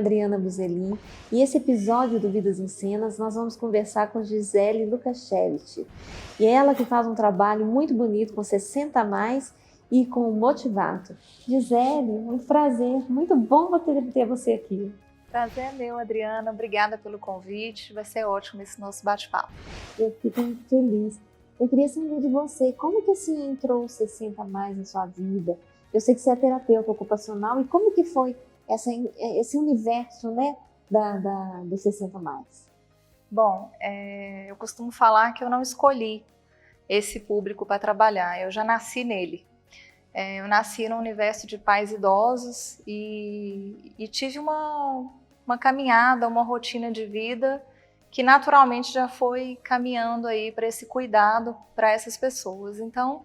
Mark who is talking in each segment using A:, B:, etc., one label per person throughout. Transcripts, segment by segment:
A: Adriana Buzelin e esse episódio do Vidas em Cenas nós vamos conversar com Gisele Lukashevich. E ela que faz um trabalho muito bonito com 60 a mais e com o Motivato. Gisele, um prazer, muito bom ter você aqui.
B: Prazer é meu, Adriana. Obrigada pelo convite. Vai ser ótimo esse nosso bate-papo.
A: Eu fico muito feliz. Eu queria saber de você, como que assim entrou o 60 a mais na sua vida? Eu sei que você é terapeuta ocupacional e como que foi esse universo, né, do 60 a mais?
B: Bom, eu costumo falar que eu não escolhi esse público para trabalhar, eu já nasci nele. Eu nasci no universo de pais idosos e tive uma caminhada, uma rotina de vida que naturalmente já foi caminhando aí para esse cuidado para essas pessoas. Então,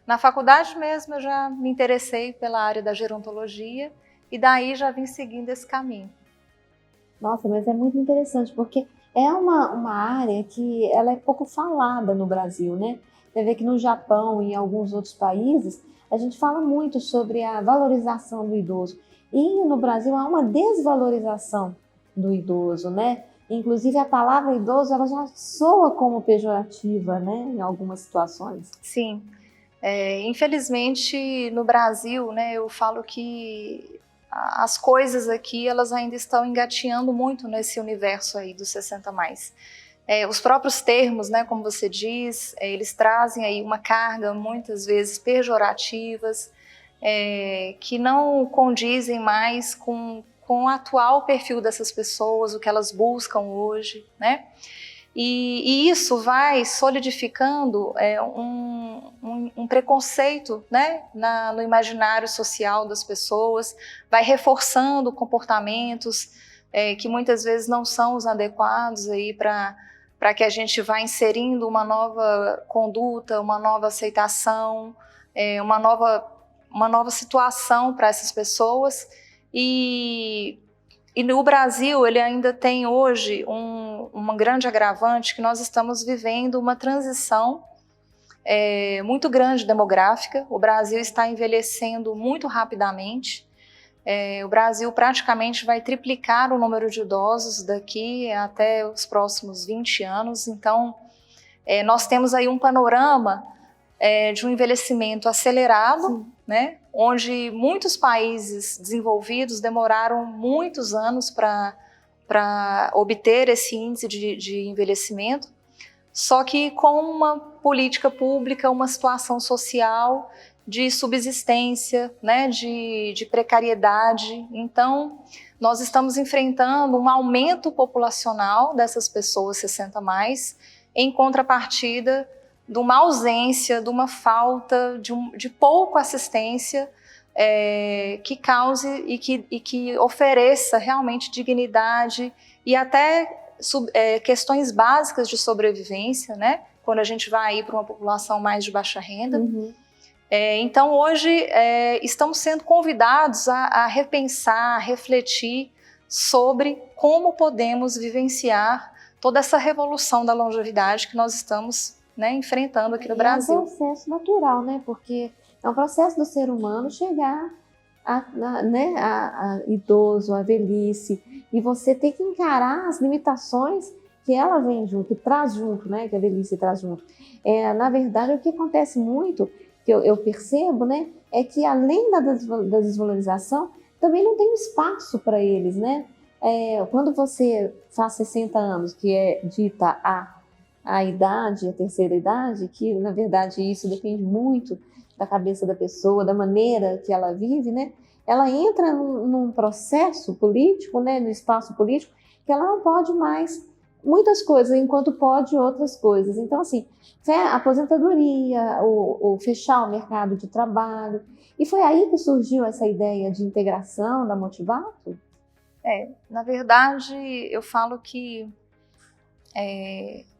B: na faculdade mesmo eu já me interessei pela área da gerontologia e daí já vim seguindo esse caminho.
A: Nossa, mas é muito interessante porque é uma área que ela é pouco falada no Brasil, né? Você vê que no Japão e em alguns outros países a gente fala muito sobre a valorização do idoso. E no Brasil há uma desvalorização do idoso, né? Inclusive a palavra idoso ela já soa como pejorativa, né? Em algumas situações.
B: Sim, infelizmente no Brasil, né, eu falo que as coisas aqui elas ainda estão engatinhando muito nesse universo aí dos 60 mais. Os próprios termos, né, como você diz, eles trazem aí uma carga muitas vezes pejorativas, que não condizem mais com o atual perfil dessas pessoas, o que elas buscam hoje, né? E isso vai solidificando um preconceito, né, no imaginário social das pessoas, vai reforçando comportamentos que muitas vezes não são os adequados aí para que a gente vá inserindo uma nova conduta, uma nova aceitação, uma nova situação para essas pessoas. E no Brasil, ele ainda tem hoje uma grande agravante que nós estamos vivendo uma transição muito grande demográfica. O Brasil está envelhecendo muito rapidamente. O Brasil praticamente vai triplicar o número de idosos daqui até os próximos 20 anos. Então, nós temos aí um panorama de um envelhecimento acelerado, né, onde muitos países desenvolvidos demoraram muitos anos para obter esse índice de envelhecimento, só que com uma política pública, uma situação social de subsistência, né, de precariedade. Então, nós estamos enfrentando um aumento populacional dessas pessoas 60 a mais, em contrapartida de uma ausência, de uma falta, de pouca assistência que cause e que ofereça realmente dignidade e até questões básicas de sobrevivência, né? Quando a gente vai para uma população mais de baixa renda.
A: Uhum.
B: Então, hoje, estamos sendo convidados a repensar, a refletir sobre como podemos vivenciar toda essa revolução da longevidade que nós estamos, né, enfrentando aqui no Brasil.
A: É um processo natural, né? Porque é um processo do ser humano chegar a idoso, a velhice, e você tem que encarar as limitações que ela vem junto, que traz junto, né? Que a velhice traz junto. Na verdade, o que acontece muito, que eu percebo, né? É que além da desvalorização, também não tem espaço para eles, né? Quando você faz 60 anos, que é dita a idade, a terceira idade, que na verdade isso depende muito da cabeça da pessoa, da maneira que ela vive, né? Ela entra num processo político, né, no espaço político, que ela não pode mais muitas coisas, enquanto pode outras coisas. Então, assim, a aposentadoria, o fechar o mercado de trabalho, e foi aí que surgiu essa ideia de integração da Motivato?
B: Na verdade, eu falo que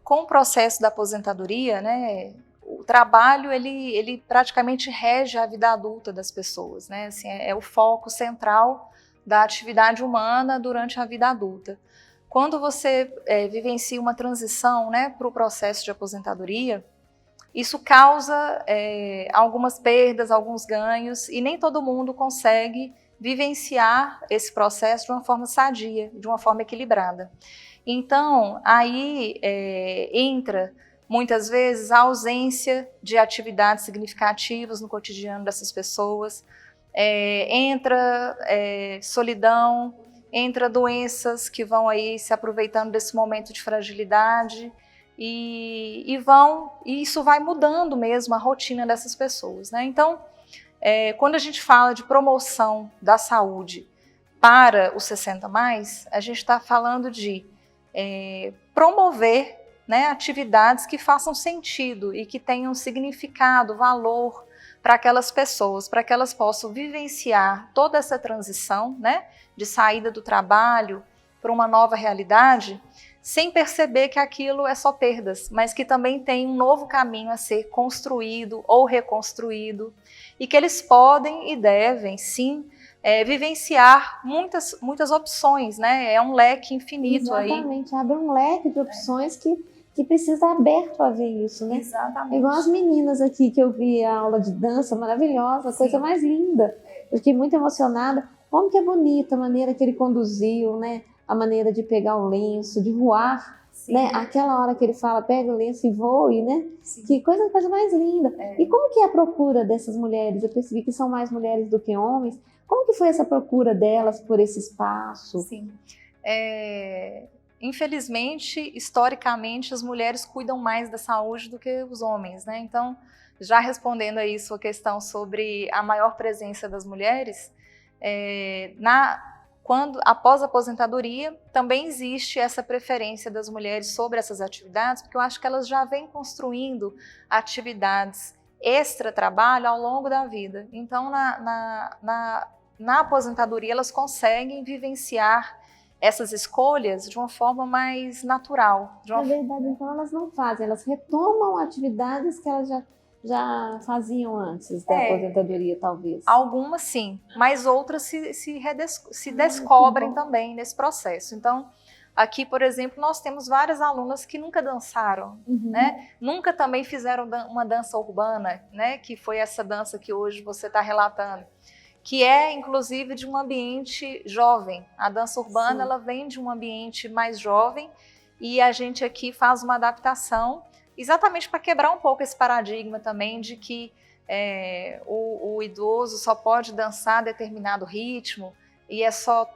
B: com o processo da aposentadoria, né, o trabalho ele praticamente rege a vida adulta das pessoas, né? Assim, é o foco central da atividade humana durante a vida adulta. Quando você vivencia uma transição, né, para o processo de aposentadoria, isso causa algumas perdas, alguns ganhos, e nem todo mundo consegue vivenciar esse processo de uma forma sadia, de uma forma equilibrada. Então, aí entra, muitas vezes, a ausência de atividades significativas no cotidiano dessas pessoas, entra solidão, entra doenças que vão aí se aproveitando desse momento de fragilidade, e isso vai mudando mesmo a rotina dessas pessoas, né? Então, quando a gente fala de promoção da saúde para os 60 mais, a gente está falando de promover, né, atividades que façam sentido e que tenham significado, valor para aquelas pessoas, para que elas possam vivenciar toda essa transição, né, de saída do trabalho para uma nova realidade, sem perceber que aquilo é só perdas, mas que também tem um novo caminho a ser construído ou reconstruído, e que eles podem e devem, sim, vivenciar muitas opções, né? É um leque infinito.
A: Exatamente, abre um leque de opções que precisa estar aberto a ver isso, né?
B: Exatamente.
A: É igual as meninas aqui que eu vi a aula de dança maravilhosa, a coisa mais linda. Eu fiquei muito emocionada. Como que é bonita a maneira que ele conduziu, né? A maneira de pegar o lenço, de voar, né? Aquela hora que ele fala, pega o lenço e voe, né? Sim. Que coisa mais linda. E como que é a procura dessas mulheres? Eu percebi que são mais mulheres do que homens. Como que foi essa procura delas por esse espaço?
B: Sim. Infelizmente, historicamente, as mulheres cuidam mais da saúde do que os homens, né? Então, já respondendo aí sua questão sobre a maior presença das mulheres, após a aposentadoria, também existe essa preferência das mulheres sobre essas atividades, porque eu acho que elas já vêm construindo atividades extra-trabalho ao longo da vida. Então, na aposentadoria, elas conseguem vivenciar essas escolhas de uma forma mais natural.
A: Na verdade, então, elas não fazem, elas retomam atividades que elas já faziam antes da aposentadoria, talvez.
B: Algumas sim, mas outras se descobrem também nesse processo. Então, aqui, por exemplo, nós temos várias alunas que nunca dançaram, né? Nunca também fizeram uma dança urbana, né? Que foi essa dança que hoje você está relatando, que é, inclusive, de um ambiente jovem. A dança urbana, ela vem de um ambiente mais jovem, e a gente aqui faz uma adaptação exatamente para quebrar um pouco esse paradigma também de que o idoso só pode dançar determinado ritmo, e é só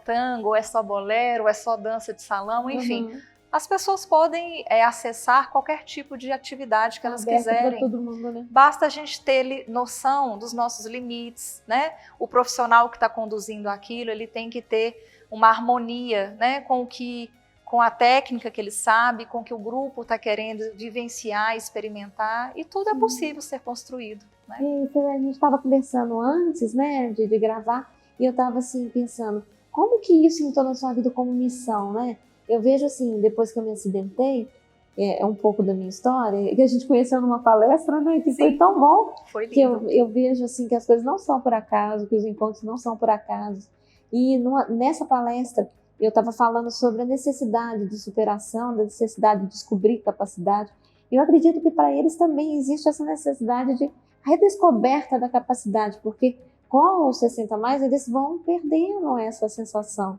B: tango, ou é só bolero, ou é só dança de salão, enfim. As pessoas podem acessar qualquer tipo de atividade que elas quiserem.
A: Todo mundo, né?
B: Basta a gente ter noção dos nossos limites, né? O profissional que está conduzindo aquilo, ele tem que ter uma harmonia, né? Com a técnica que ele sabe, com o que o grupo está querendo vivenciar, experimentar, e tudo é possível ser construído, né?
A: Isso, a gente estava conversando antes, né, de gravar, e eu estava assim pensando, como que isso entrou na sua vida como missão, né? Eu vejo assim, depois que eu me acidentei, é um pouco da minha história, que a gente conheceu numa palestra, né, que foi tão bom,
B: foi lindo.
A: Que eu vejo assim que as coisas não são por acaso, que os encontros não são por acaso. E nessa palestra eu estava falando sobre a necessidade de superação, da necessidade de descobrir capacidade. E eu acredito que para eles também existe essa necessidade de redescoberta da capacidade, porque com os 60 mais eles vão perdendo essa sensação.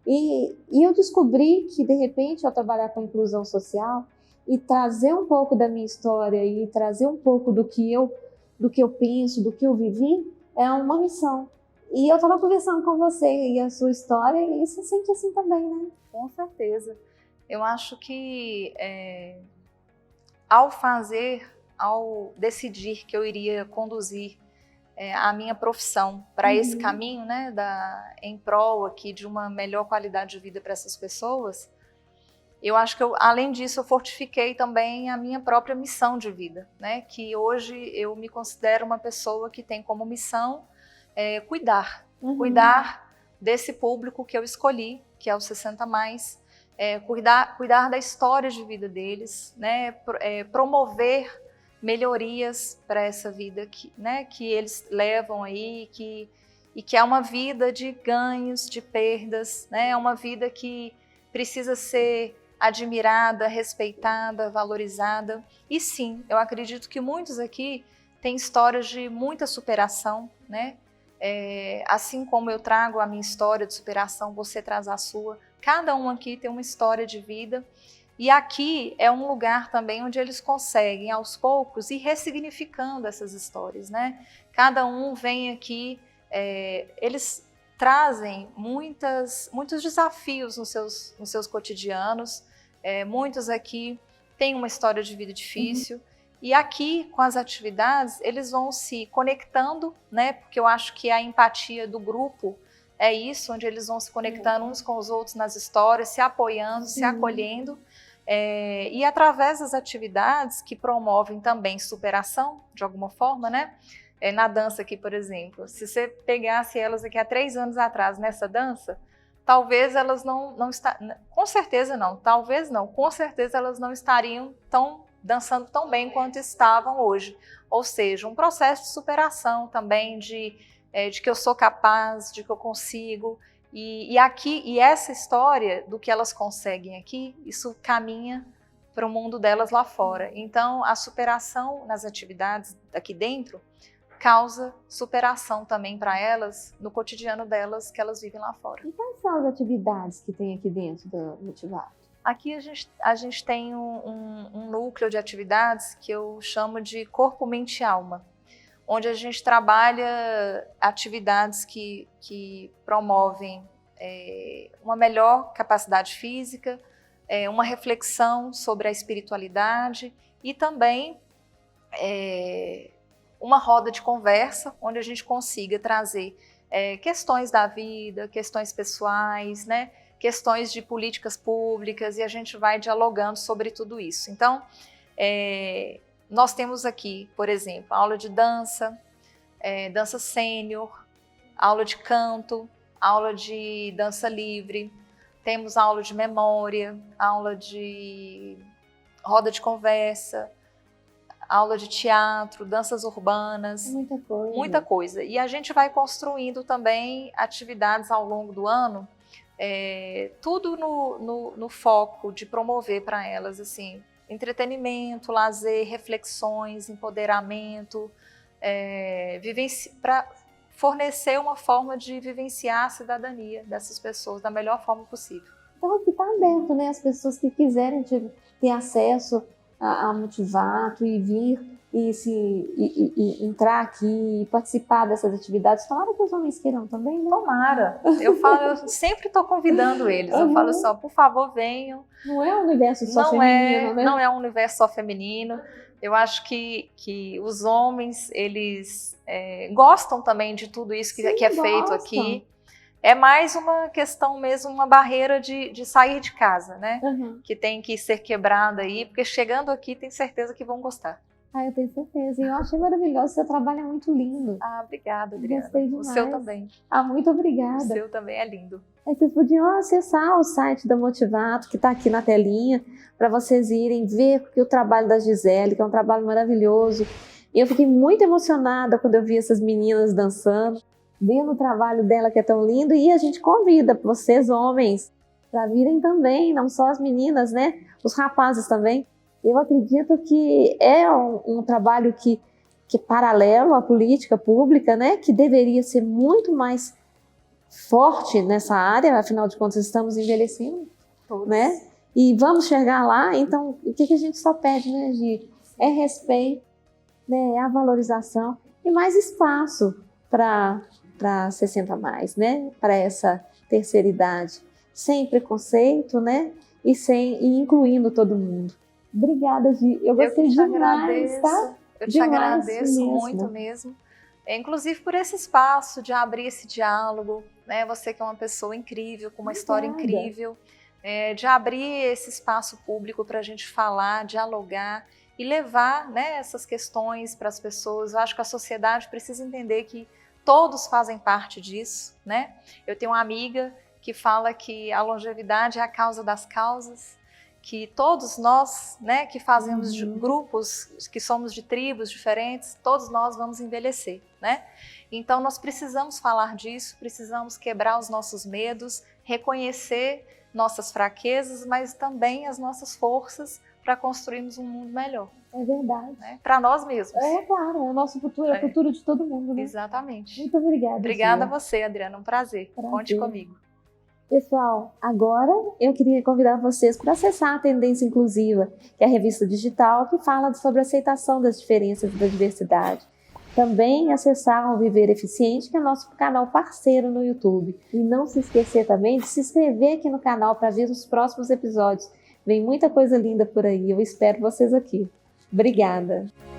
A: E eu descobri que, de repente, ao trabalhar com a inclusão social e trazer um pouco da minha história e trazer um pouco do que eu penso, do que eu vivi, é uma missão. E eu estava conversando com você e a sua história, e você sente assim também, né?
B: Com certeza. Eu acho que ao decidir que eu iria conduzir a minha profissão para esse caminho, né, em prol aqui de uma melhor qualidade de vida para essas pessoas, eu acho que além disso eu fortifiquei também a minha própria missão de vida, né, que hoje eu me considero uma pessoa que tem como missão cuidar desse público que eu escolhi, que é os 60 mais, cuidar da história de vida deles, né, promover melhorias para essa vida que eles levam aí, e que é uma vida de ganhos, de perdas, né, é uma vida que precisa ser admirada, respeitada, valorizada. E sim, eu acredito que muitos aqui têm histórias de muita superação, né? Assim como eu trago a minha história de superação, você traz a sua. Cada um aqui tem uma história de vida. E aqui é um lugar também onde eles conseguem, aos poucos, ir ressignificando essas histórias, né? Cada um vem aqui, eles trazem muitos desafios nos seus cotidianos, muitos aqui têm uma história de vida difícil, e aqui, com as atividades, eles vão se conectando, né? Porque eu acho que a empatia do grupo é isso, onde eles vão se conectando uns com os outros nas histórias, se apoiando, se acolhendo, e através das atividades que promovem também superação, de alguma forma, né? Na dança aqui, por exemplo, se você pegasse elas aqui há 3 anos atrás nessa dança, talvez elas não estariam, com certeza não, talvez não, com certeza elas não estariam dançando tão bem quanto estavam hoje. Ou seja, um processo de superação também, de que eu sou capaz, de que eu consigo. E essa história do que elas conseguem aqui, isso caminha para o mundo delas lá fora. Então, a superação nas atividades aqui dentro causa superação também para elas, no cotidiano delas, que elas vivem lá fora.
A: E quais são as atividades que tem aqui dentro do Motivato?
B: Aqui a gente tem um núcleo de atividades que eu chamo de corpo, mente e alma, onde a gente trabalha atividades que promovem uma melhor capacidade física, uma reflexão sobre a espiritualidade e também uma roda de conversa, onde a gente consiga trazer questões da vida, questões pessoais, né? Questões de políticas públicas, e a gente vai dialogando sobre tudo isso. Então, nós temos aqui, por exemplo, aula de dança, dança sênior, aula de canto, aula de dança livre, temos aula de memória, aula de roda de conversa, aula de teatro, danças urbanas, muita coisa. E a gente vai construindo também atividades ao longo do ano, tudo no foco de promover para elas assim, entretenimento, lazer, reflexões, empoderamento, para fornecer uma forma de vivenciar a cidadania dessas pessoas da melhor forma possível.
A: Então aqui está aberto, né? As pessoas que quiserem ter acesso a Motivato e vir e entrar aqui e participar dessas atividades. Tomara que os homens queiram também, né?
B: Tomara. Eu sempre estou convidando eles. Eu falo só, por favor, venham.
A: Não é um universo só feminino, né?
B: Não é um universo só feminino. Eu acho que os homens, eles gostam também de tudo isso que é feito aqui. É mais uma questão mesmo, uma barreira de sair de casa, né? Que tem que ser quebrada aí, porque chegando aqui, tenho certeza que vão gostar.
A: Eu tenho certeza. E eu achei maravilhoso. Seu trabalho é muito lindo.
B: Obrigada, Adriana.
A: Gostei demais.
B: O seu também.
A: Muito obrigada.
B: O seu também é lindo.
A: Vocês podiam acessar o site da Motivato, que está aqui na telinha, para vocês irem ver o trabalho da Gisele, que é um trabalho maravilhoso. E eu fiquei muito emocionada quando eu vi essas meninas dançando, vendo o trabalho dela, que é tão lindo. E a gente convida vocês, homens, para virem também, não só as meninas, né? Os rapazes também. Eu acredito que é um trabalho que é paralelo à política pública, né? Que deveria ser muito mais forte nessa área, afinal de contas estamos envelhecendo, né? E vamos chegar lá, então o que a gente só pede, né, Gi? É respeito, né? É a valorização e mais espaço para 60 mais, né? Para essa terceira idade, sem preconceito, né? E incluindo todo mundo. Obrigada, Gi. Eu gostei demais, tá?
B: Eu te agradeço muito mesmo. Inclusive por esse espaço de abrir esse diálogo, né? Você que é uma pessoa incrível, com uma história incrível, de abrir esse espaço público para a gente falar, dialogar e levar, né, essas questões para as pessoas. Eu acho que a sociedade precisa entender que todos fazem parte disso, né? Eu tenho uma amiga que fala que a longevidade é a causa das causas, que todos nós, né, que fazemos de grupos, que somos de tribos diferentes, todos nós vamos envelhecer, né? Então nós precisamos falar disso, precisamos quebrar os nossos medos, reconhecer nossas fraquezas, mas também as nossas forças, para construirmos um mundo melhor.
A: É verdade.
B: Né? Para nós mesmos.
A: É claro, é o nosso futuro, é o futuro de todo mundo, né?
B: Exatamente.
A: Muito obrigada.
B: Obrigada
A: Gia.
B: a você, Adriana, um prazer. Conte comigo.
A: Pessoal, agora eu queria convidar vocês para acessar a Tendência Inclusiva, que é a revista digital que fala sobre a aceitação das diferenças e da diversidade. Também acessar o Viver Eficiente, que é nosso canal parceiro no YouTube. E não se esquecer também de se inscrever aqui no canal para ver os próximos episódios. Vem muita coisa linda por aí, eu espero vocês aqui. Obrigada!